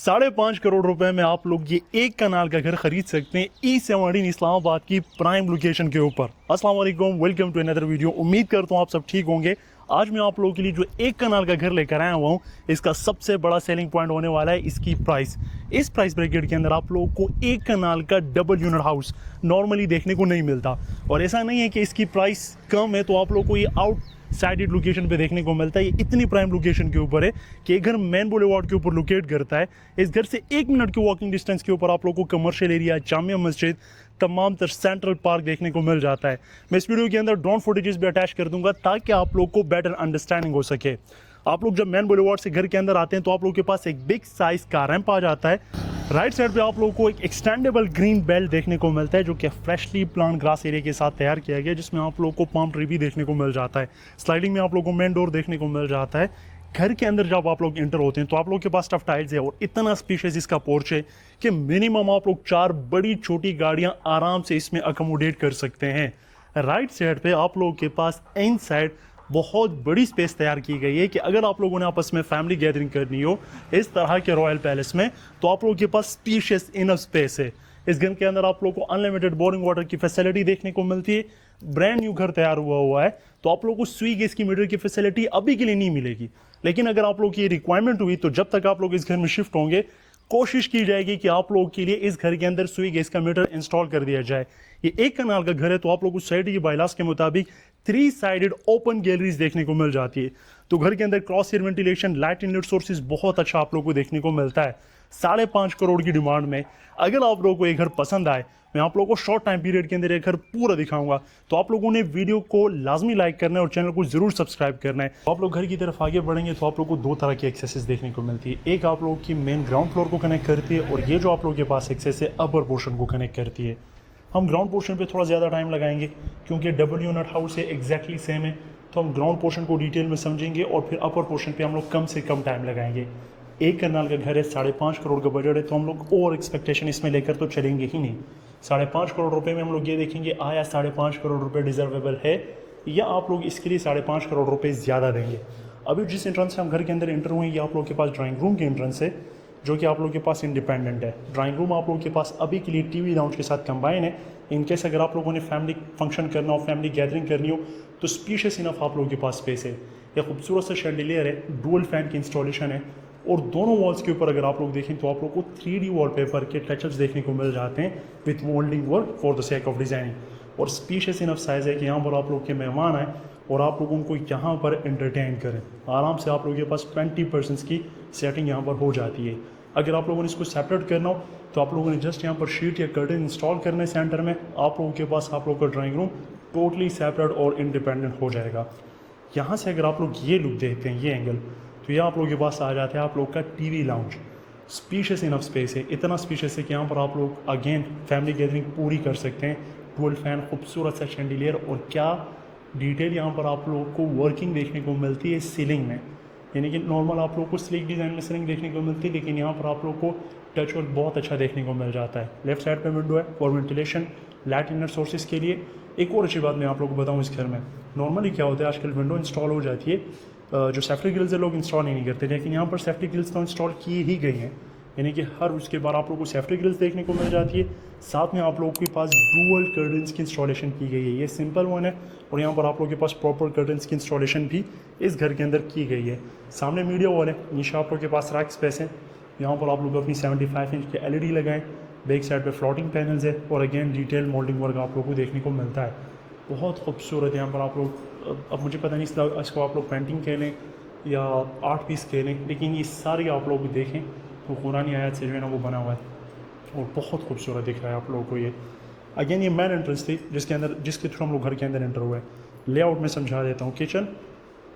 5.5 करोड़ रुपए में आप लोग ये एक कनाल का घर खरीद सकते हैं E17 इस्लामाबाद की प्राइम लोकेशन के ऊपर। अस्सलाम वालेकुम, वेलकम टू अनदर वीडियो। उम्मीद करता हूँ आप सब ठीक होंगे। आज मैं आप लोगों के लिए जो एक कनाल का घर लेकर आया हुआ हूँ, इसका सबसे बड़ा सेलिंग पॉइंट होने वाला है इसकी प्राइस। इस प्राइस ब्रैकेट के अंदर आप लोगों को एक कनाल का डबल यूनिट हाउस नॉर्मली देखने को नहीं मिलता। और ऐसा नहीं है कि इसकी प्राइस कम है तो आप लोगों को ये आउट साइडेड लोकेशन पे देखने को मिलता है। ये इतनी प्राइम लोकेशन के ऊपर है कि ये घर मेन बुलेवार्ड के ऊपर लोकेट करता है। इस घर से 1 मिनट के वॉकिंग डिस्टेंस के ऊपर आप लोगों को कमर्शियल एरिया, जामिया मस्जिद, तमाम तर सेंट्रल पार्क देखने को मिल जाता है। मैं इस वीडियो के अंदर ड्रोन फुटेजेस भी अटैच कर दूंगा ताकि आप लोग को बेटर अंडरस्टैंडिंग हो सके। आप लोग जब मेन बुलेवार्ड से घर के अंदर आते हैं तो आप लोग के पास एक बिग साइज का रैंप आ जाता है। राइट साइड पे आप लोगों को एक एक्सटेंडेबल ग्रीन बेल्ट देखने को मिलता है जो कि फ्रेशली प्लांट ग्रास एरिया के साथ तैयार किया गया है, जिसमें आप लोगों को पाम ट्री भी देखने को मिल जाता है। स्लाइडिंग में आप लोगों को मेन डोर देखने को मिल जाता है। घर के अंदर जब आप लोग इंटर होते हैं तो आप लोग के पास टफ टाइल्स है और इतना स्पेशियस इसका पोर्च है कि मिनिमम आप लोग 4 बड़ी छोटी गाड़ियां आराम से इसमें अकोमोडेट कर सकते हैं। राइट साइड पे आप लोगों के पास इन साइड बहुत बड़ी स्पेस तैयार की गई है कि अगर आप लोगों ने आपस में फैमिली गैदरिंग करनी हो इस तरह के रॉयल पैलेस में तो आप लोगों के पास स्पेशियस इनफ स्पेस है। इस घर के अंदर आप लोगों को अनलिमिटेड बोरिंग वाटर की फैसिलिटी देखने को मिलती है। ब्रांड न्यू घर तैयार हुआ है तो आप लोगों को स्वी गैस की मीटर की फैसिलिटी अभी के लिए नहीं मिलेगी, लेकिन अगर आप लोगों की रिक्वायरमेंट हुई तो जब तक आप लोग इस घर में शिफ्ट होंगे कोशिश की जाएगी कि आप लोगों के लिए इस घर के अंदर स्वी गैस का मीटर इंस्टॉल कर दिया जाए। ये एक कनाल का घर है तो आप लोग उस साइड की बाइलास के मुताबिक 3 साइडेड ओपन गैलरीज देखने को मिल जाती है। तो घर के अंदर cross air ventilation, light inlet sources बहुत अच्छा आप लोगों को देखने को मिलता है। 5.5 करोड़ की डिमांड में अगर आप लोगों को ये घर पसंद आए, मैं आप लोगों को शॉर्ट टाइम पीरियड के अंदर ये घर पूरा दिखाऊंगा, तो आप लोगों ने वीडियो को लाजमी लाइक करना है और चैनल को जरूर सब्सक्राइब करना है। तो आप लोग घर की तरफ आगे बढ़ेंगे तो आप लोगों को 2 तरह की एक्सेसेस देखने को मिलती है। एक आप लोगों की मेन ग्राउंड फ्लोर को कनेक्ट करती है और ये जो आप लोगों के पास एक्सेस है अपर पोर्शन को कनेक्ट करती है। हम ग्राउंड पोर्शन पे थोड़ा ज़्यादा टाइम लगाएंगे क्योंकि डबल यूनिट हाउस है, एग्जैक्टली सेम है, तो हम ग्राउंड पोर्शन को डिटेल में समझेंगे और फिर अपर पोर्शन पे हम लोग कम से कम टाइम लगाएंगे। एक कनाल का घर है, 5.5 करोड़ का बजट है, तो हम लोग ओवर एक्सपेक्टेशन इसमें लेकर तो चलेंगे ही नहीं। 5.5 करोड़ रुपए में हम लोग ये देखेंगे आया 5.5 करोड़ रुपए डिजर्वेबल है या आप लोग इसके लिए 5.5 करोड़ रुपए ज़्यादा देंगे। अभी जिस एंट्रेंस से हम घर के अंदर एंटर हुए ये आप लोग के पास ड्राइंग रूम की एंट्रेंस है जो कि आप लोगों के पास इंडिपेंडेंट है। ड्राइंग रूम आप लोगों के पास अभी के लिए टीवी लाउंज के साथ कंबाइन है। इनकेस अगर आप लोगों ने फैमिली फंक्शन करना हो, फैमिली गैदरिंग करनी हो तो स्पेशियस इनफ आप लोगों के पास स्पेस है। यह खूबसूरत सा शैंडिलियर है, डुअल फैन की इंस्टॉलेशन है और दोनों वॉल्स के ऊपर अगर आप लोग देखें तो आप लोग को 3D वॉलपेपर के टचअप्स देखने को मिल जाते हैं with moulding work for the sake of designing. और स्पेशियस इनफ साइज़ है कि यहाँ पर आप लोग के मेहमान आए और आप लोगों को यहाँ पर एंटरटेन करें। आराम से आप लोगों के पास 20 पर्सनस की सेटिंग यहाँ पर हो जाती है। अगर आप लोगों ने इसको सेपरेट करना हो तो आप लोगों ने जस्ट यहाँ पर शीट या कर्टन इंस्टॉल करना है सेंटर में, आप लोगों के पास आप लोगों का ड्राइंग रूम टोटली सेपरेट और इंडिपेंडेंट हो जाएगा। यहाँ से अगर आप लोग ये लुक देखते हैं, ये एंगल, तो ये आप लोगों के पास आ जाता है आप लोग का TV lounge. Spacious enough space है, इतना स्पेशियस है कि यहाँ पर आप लोग अगेन फैमिली गैदरिंग पूरी कर सकते हैं। डुअल फैन, खूबसूरत सा शैंडिलियर और क्या डिटेल यहाँ पर आप लोगों को वर्किंग देखने को मिलती है सीलिंग में। यानी कि नॉर्मल आप लोगों को स्लिक डिज़ाइन में सीलिंग देखने को मिलती है, लेकिन यहाँ पर आप लोगों को टच वर्क बहुत अच्छा देखने को मिल जाता है। लेफ्ट साइड पे विंडो है for ventilation, light inner sources के लिए। एक और अच्छी बात मैं आप लोगों को बताऊँ, इस घर में नॉर्मली क्या होता है आजकल विंडो इंस्टॉल हो जाती है, जो सेफ्टी ग्रिल्स है लोग इंस्टॉल ही नहीं करते, लेकिन यहाँ पर सेफ्टी ग्रिल्स तो इंस्टॉल की ही गई हैं। यानी कि हर उसके बाद आप लोगों को सेफ्टी ग्रिल्स देखने को मिल जाती है। साथ में आप लोगों के पास डुअल कर्टन्स की इंस्टॉलेशन की गई है, ये सिंपल वन है और यहाँ पर आप लोगों के पास प्रॉपर कर्टन्स की इंस्टॉलेशन भी इस घर के अंदर की गई है। सामने मीडिया वॉल है, नीचे आप लोगों के पास रैक स्पेस है, यहाँ पर आप लोग अपनी 75 इंच के LED लगाएं। बैक साइड पे फ्लोटिंग पैनल्स है और अगेन डिटेल मोल्डिंग वर्क आप लोगों को देखने को मिलता है। बहुत खूबसूरत यहाँ पर आप लोग, अब मुझे पता नहीं इसको आप लोग पेंटिंग कह लें या आर्ट पीस कह लें, लेकिन ये सारी आप लोग देखें तो कुरानी आयत से जो है ना वो बना हुआ है और बहुत खूबसूरत दिख रहा है आप लोगों को। ये अगेन ये मेन एंट्रेंस थी जिसके थ्रू हम लोग घर के अंदर एंटर हुए। लेआउट में समझा देता हूँ। किचन,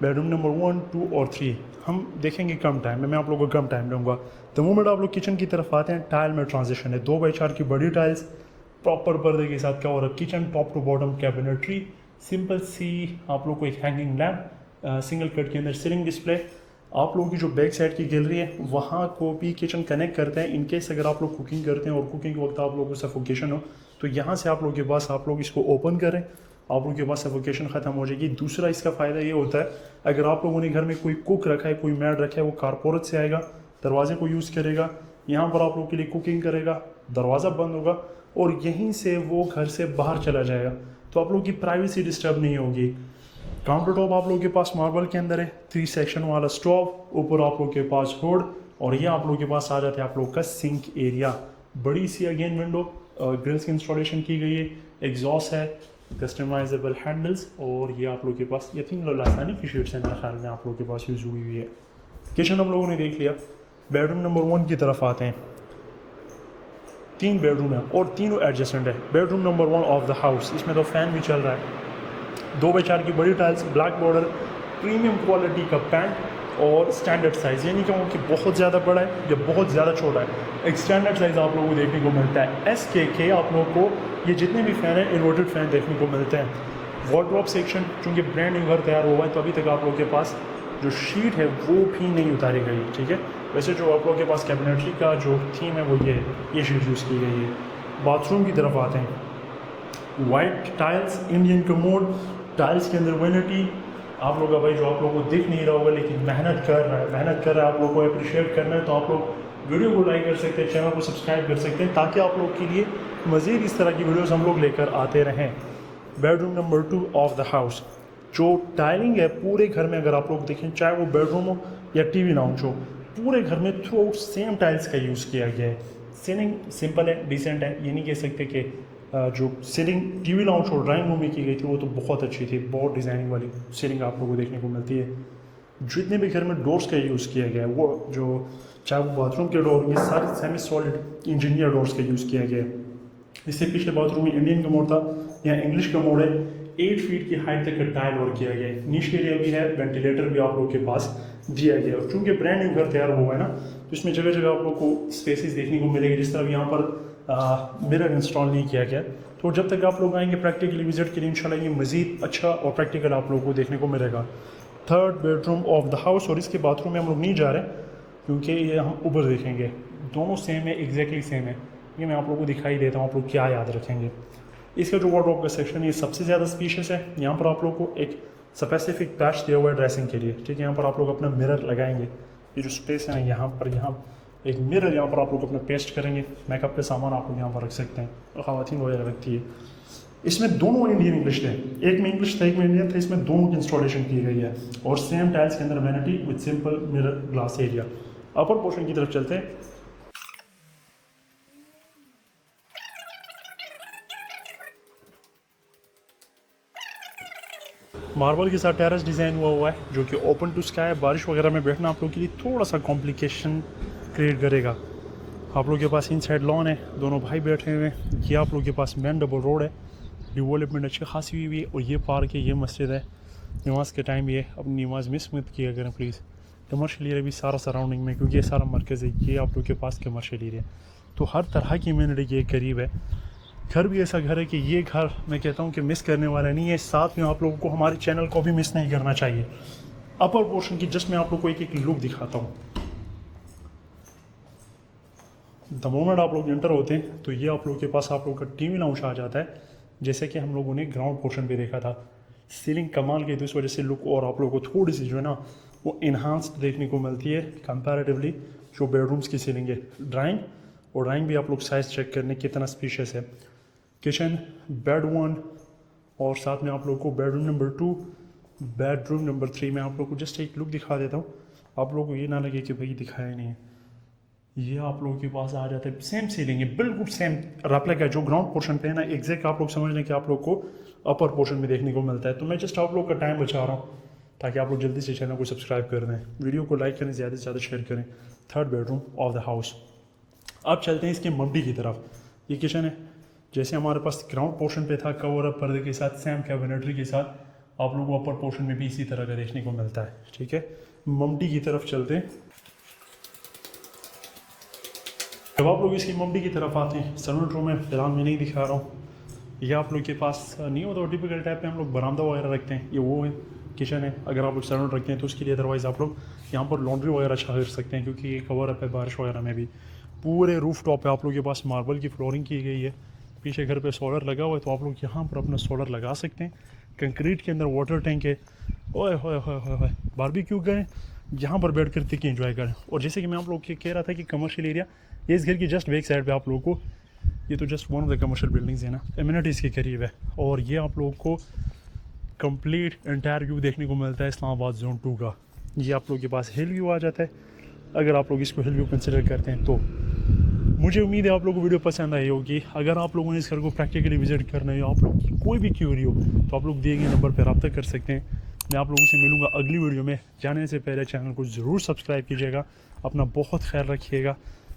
बेडरूम नंबर 1, 2 और 3 हम देखेंगे कम टाइम में, मैं आप लोगों को कम टाइम दूंगा। द मोमेंट आप लोग किचन की तरफ आते हैं, टाइल में ट्रांजिशन है, 2x4 की बड़ी टाइल्स प्रॉपर पर्दे के साथ cover. Kitchen top to bottom cabinetry, simple सी आप लोग को एक हैंगिंग लैम्प, सिंगल कट के अंदर सीलिंग डिस्प्ले। आप लोगों की जो बैक साइड की गैलरी है वहाँ को भी किचन कनेक्ट करते हैं। इनकेस अगर आप लोग कुकिंग करते हैं और कुकिंग के वक्त आप लोगों को सफोकेशन हो तो यहाँ से आप लोगों के पास आप लोग इसको ओपन करें, आप लोगों के पास सफोकेशन ख़त्म हो जाएगी। दूसरा इसका फ़ायदा ये होता है अगर आप लोगों ने घर में कोई कुक रखा है, कोई मैड रखा है, वो कारपोरेट से आएगा, दरवाजे को यूज़ करेगा, यहाँ पर आप लोग के लिए कुकिंग करेगा, दरवाज़ा बंद होगा और यहीं से वो घर से बाहर चला जाएगा, तो आप लोग की प्राइवेसी डिस्टर्ब नहीं होगी। काउंटर टॉप आप लोग के पास मार्बल के अंदर है, 3 सेक्शन वाला स्टोव, ऊपर आप लोग के पास हुड, और ये आप लोग के पास आ जाते हैं आप लोग का सिंक एरिया। बड़ी सी अगेन विंडो, ग्रिल्स की इंस्टॉलेशन की गई है, एग्जॉस्ट है, कस्टमाइजेबल हैंडल्स, और ये आप लोग के पास ये 3 लासानी की शीट्स हैं मेरे ख्याल में आप लोग के पास यूज़ हुई हुई है। किचन हम लोगों ने देख लिया। बेडरूम नंबर 1 की तरफ आते हैं। 3 बेडरूम है और तीनों एडजस्टेंट है। Bedroom number 1 of the house, इसमें तो फैन भी चल रहा है। 2x4 की बड़ी tiles, black border, premium quality का पैंट और स्टैंडर्ड साइज़। ये नहीं कहूँ कि बहुत ज़्यादा बड़ा है या बहुत ज़्यादा छोटा है, एक स्टैंडर्ड साइज़ आप लोगों को देखने को मिलता है। SKK आप लोगों को ये जितने भी फ़ैन हैं इन्वर्टेड फ़ैन देखने को मिलते हैं। वार्डरोब सेक्शन, चूँकि ब्रांड न्यू घर तैयार हुआ है तो अभी तक आप लोगों के पास जो शीट है वो भी नहीं उतारी गई, ठीक है। वैसे जो आप लोगों के पास कैबिनेटरी का जो थीम है वो ये शीट यूज़ की गई है। बाथरूम की तरफ आते हैं। White tiles, Indian commode, tiles के अंदर वैनिटी। आप लोग का भाई जो आप लोगों को दिख नहीं रहा होगा लेकिन मेहनत कर रहा है, आप लोग को अप्रिशिएट करना है, तो आप लोग वीडियो को लाइक कर सकते हैं, चैनल को सब्सक्राइब कर सकते हैं, ताकि आप लोग के लिए मज़ीद इस तरह की वीडियोस हम लोग लेकर आते रहें। Bedroom number 2 of the house, जो टाइलिंग है पूरे घर में, अगर आप लोग देखें चाहे वो बेडरूम हो या टीवी लाउंज हो, पूरे घर में थ्रू आउट सेम टाइल्स का यूज़ किया गया है। सीलिंग सिंपल है, डिसेंट है, ये नहीं कह सकते कि जो सीलिंग टीवी लाउंज और ड्राइंग रूम में की गई थी वो तो बहुत अच्छी थी, बहुत डिज़ाइनिंग वाली सीलिंग आप लोगों को देखने को मिलती है। जितने भी घर में डोर्स का यूज़ किया गया है, वो जो चाहे वो बाथरूम के डोर, ये सारे सेमी सॉलिड इंजीनियर डोर्स का यूज़ किया गया है। इससे पिछले बाथरूम में इंडियन कमोड था, यहाँ इंग्लिश कमोड है। 8 फीट की हाइट तक का टाइल वर्क किया गया है। नीच एरिया भी है, वेंटिलेटर भी आप लोगों के पास दिया गया है। और चूँकि ब्रांड न्यू घर तैयार हुआ है ना, तो इसमें जगह जगह आप लोग को स्पेसेस देखने को मिलेगी। जिस तरह यहाँ पर मिरर इंस्टॉल नहीं किया गया, तो जब तक आप लोग आएंगे प्रैक्टिकली विजिट के लिए इंशाल्लाह ये मज़ीद अच्छा और प्रैक्टिकल आप लोगों को देखने को मिलेगा। 3rd bedroom of the house, और इसके बाथरूम में हम लोग नहीं जा रहे क्योंकि ये हम ऊपर देखेंगे, दोनों सेम है, एग्जैक्टली सेम है। ये मैं आप लोगों को दिखाई देता हूँ, आप लोग क्या याद रखेंगे। इसका जो वार्डरोब का सेक्शन है ये सबसे ज़्यादा स्पीशियस है। यहाँ पर आप लोग को एक स्पेसिफिक पैच दिया हुआ है ड्रेसिंग के लिए, ठीक है। यहाँ पर आप लोग अपना मिरर लगाएंगे, ये जो स्पेस है यहाँ पर, यहाँ एक मिरर यहाँ पर आप लोग अपना पेस्ट करेंगे। मेकअप के सामान आप लोग यहाँ पर रख सकते हैं, और ख़वातीन वगैरह रखती है। इसमें दोनों इंडियन इंग्लिश थे, एक में इंग्लिश था एक में इंडियन था, इसमें दोनों की इंस्टॉलेशन की गई है। और सेम टाइल्स के अंदर vanity with simple mirror glass area. Upper portion की तरफ चलते हैं। मार्बल के साथ टेरेस डिज़ाइन हुआ है, जो कि ओपन टू स्काई है। बारिश वगैरह में बैठना आप लोग के लिए थोड़ा सा कॉम्प्लिकेशन क्रिएट करेगा। आप लोग के पास इन साइड लॉन है, दोनों भाई बैठे हुए हैं। ये आप लोग के पास मेन डबल रोड है, डेवलपमेंट अच्छी खासी हुई है। और ये पार्क है, ये मस्जिद है। नमाज के टाइम ये अपनी नमाज मिस मत किया करें प्लीज़। कमर्शियल एरिया भी सारा सराउंडिंग में, क्योंकि ये सारा मरकज़ है, ये आप लोग के पास कमर्शियल एरिया, तो हर तरह की इम्यूनिटी के करीब है। घर भी ऐसा घर है कि ये घर मैं कहता हूँ कि मिस करने वाला नहीं है। साथ में आप लोगों को हमारे चैनल को भी मिस नहीं करना चाहिए। अपर पोर्शन की जस्ट मैं आप लोग को एक लुक दिखाता हूँ। द मोमेंट आप लोग एंटर होते हैं तो ये आप लोग के पास आप लोग का टीवी लाउंज आ जाता है, जैसे कि हम लोगों ने ग्राउंड पोर्शन पे देखा था। सीलिंग कमाल की, तो इस वजह से लुक और आप लोगों को थोड़ी सी जो है ना वो इन्हांस्ड देखने को मिलती है कंपैरेटिवली जो बेडरूम्स की सीलिंग है। ड्राइंग भी आप लोग साइज़ चेक करने कितना स्पेशियस है। किचन, बेड 1, और साथ में आप लोग को बेडरूम नंबर 2, बेडरूम नंबर 3 में आप लोग को जस्ट एक लुक दिखा देता हूँ, आप लोग को ये ना लगे कि भाई दिखाया नहीं है। ये आप लोगों के पास आ जाता है, सेम सीलिंग है, बिल्कुल सेम रेप्लिका जो ग्राउंड पोर्शन पे है ना, एग्जैक्ट आप लोग समझ लें कि आप लोग को अपर पोर्शन में देखने को मिलता है। तो मैं जस्ट आप लोग का टाइम बचा रहा हूँ ताकि आप लोग जल्दी से चैनल को सब्सक्राइब कर दें, वीडियो को लाइक करें, ज़्यादा से ज़्यादा शेयर करें। 3rd bedroom of the house. अब चलते हैं इसके मम्डी की तरफ। ये किचन है, जैसे हमारे पास ग्राउंड पोर्शन पे था कवर अप पर्दे के साथ, सेम कैबिनेटरी के साथ, आप लोगों को अपर पोर्शन में भी इसी तरह का देखने को मिलता है, ठीक है। मम्डी की तरफ चलते हैं। जब आप लोग इसकी मम्डी की तरफ आते हैं, सर्वेंट रूम है, फिलहाल मैं नहीं दिखा रहा हूँ। ये आप लोग के पास नहीं होता तो टिपिकल टाइप में हम लोग बरामदा वगैरह रखते हैं, ये वो है किचन है। अगर आप लोग सर्वेंट रखते हैं तो उसके लिए अदरवाइज़ आप लोग यहाँ पर लॉन्ड्री वगैरह अच्छा कर सकते हैं, क्योंकि ये कवर अप है बारिश वगैरह में भी। पूरे रूफ टॉप पे आप लोग के पास मार्बल की फ्लोरिंग की गई है। पीछे घर पे सोलर लगा हुआ है, तो आप लोग यहाँ पर अपना सोलर लगा सकते हैं। कंक्रीट के अंदर वाटर टैंक है। ओए होए होए होए, बारबेक्यू गए यहाँ पर बैठ कर टिक एंजॉय करें। और जैसे कि मैं आप लोग को कह रहा था कि कमर्शियल एरिया, ये इस घर की जस्ट बैक साइड पे आप लोगों को, ये तो just one of the commercial buildings है ना, एमिनिटीज़ के करीब है। और ये आप लोगों को कंप्लीट एंटायर व्यू देखने को मिलता है इस्लामाबाद जोन 2 का। ये आप लोगों के पास हिल व्यू आ जाता है, अगर आप लोग इसको हिल व्यू कंसिडर करते हैं तो। मुझे उम्मीद है आप लोगों को वीडियो पसंद आई होगी। अगर आप लोगों ने इस घर को प्रैक्टिकली विजिट करना है, आप लोग की कोई भी क्यूरी हो, तो आप लोग दिए गए नंबर पर रब्ता कर सकते हैं। मैं आप लोगों से मिलूंगा अगली वीडियो में। जाने से पहले चैनल को ज़रूर सब्सक्राइब कीजिएगा। अपना बहुत ख्याल रखिएगा।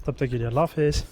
तब तक के लिए अल्लाह हाफ़िज़।